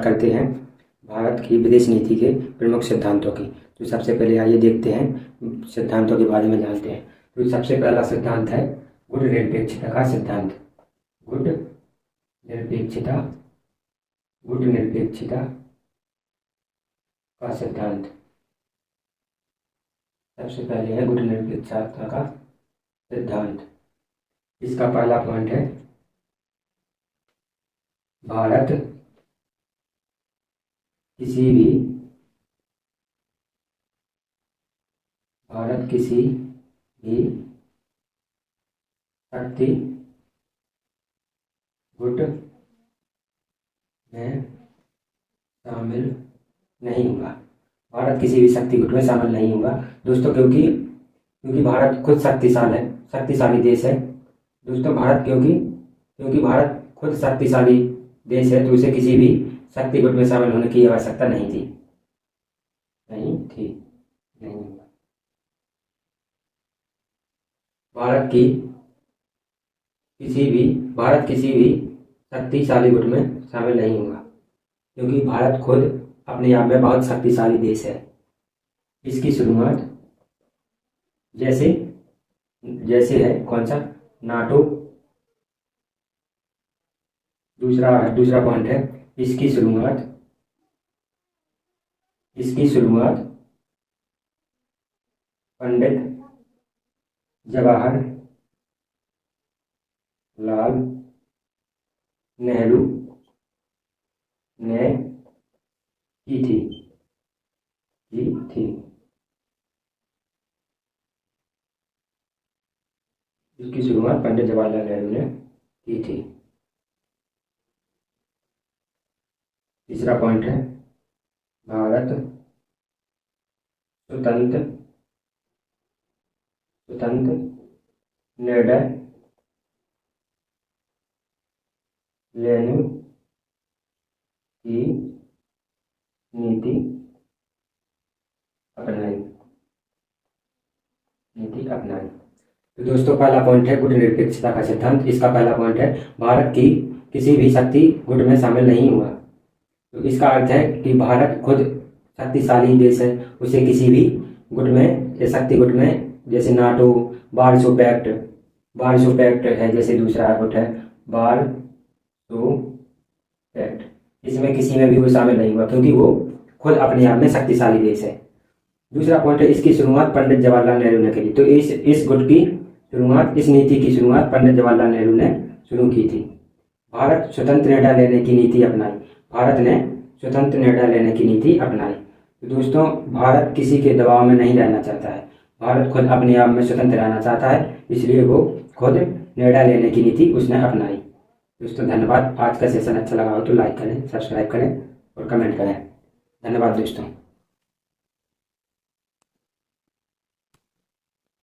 करते हैं भारत की विदेश नीति के प्रमुख सिद्धांतों की। तो सबसे पहले आइए देखते हैं सिद्धांतों के बारे में जानते हैं। तो सबसे पहला सिद्धांत है गुट निरपेक्षता का सिद्धांत। गुट निरपेक्षता का सिद्धांत। सबसे पहले है गुट निरपेक्षता का सिद्धांत। इसका पहला पॉइंट है भारत किसी भी शक्ति गुट में शामिल नहीं होगा। भारत किसी भी शक्ति गुट में शामिल नहीं होगा दोस्तों, क्योंकि भारत खुद शक्तिशाली देश है दोस्तों। भारत क्योंकि भारत खुद शक्तिशाली देश है तो उसे किसी भी शक्ति गुट में शामिल होने की आवश्यकता नहीं थी। भारत किसी भी शक्तिशाली गुट में शामिल नहीं होगा क्योंकि भारत खुद अपने आप में बहुत शक्तिशाली देश है। इसकी शुरुआत जैसे है कौन सा, नाटो। दूसरा पॉइंट है इसकी शुरुआत पंडित जवाहरलाल नेहरू ने की थी। इसकी शुरुआत पंडित जवाहरलाल नेहरू ने की थी। तीसरा पॉइंट है भारत स्वतंत्र निर्णय लेने की नीति अपनाई। तो दोस्तों पहला पॉइंट है गुट निरपेक्षता का सिद्धांत। इसका पहला पॉइंट है भारत की किसी भी शक्ति गुट में शामिल नहीं हुआ। तो इसका अर्थ है कि भारत खुद शक्तिशाली देश है, उसे किसी भी गुट में या शक्ति गुट में, जैसे नाटो, वार्सो पैक्ट है, जैसे दूसरा गुट है वार्सो पैक्ट, इसमें किसी में भी वो शामिल नहीं हुआ क्योंकि वो खुद अपने आप में शक्तिशाली देश है। दूसरा पॉइंट है इसकी शुरुआत पंडित जवाहरलाल नेहरू ने की। तो इस गुट की शुरुआत, इस नीति की शुरुआत पंडित जवाहरलाल नेहरू ने शुरू की थी। भारत स्वतंत्र निर्णय लेने की नीति अपनाई। भारत ने स्वतंत्र निर्णय लेने की नीति अपनाई। तो दोस्तों भारत किसी के दबाव में नहीं रहना चाहता है, भारत खुद अपने आप में स्वतंत्र रहना चाहता है, इसलिए वो खुद निर्णय लेने की नीति उसने अपनाई। दोस्तों धन्यवाद। आज का सेशन अच्छा लगा हो तो लाइक करें, सब्सक्राइब करें और कमेंट करें। धन्यवाद दोस्तों।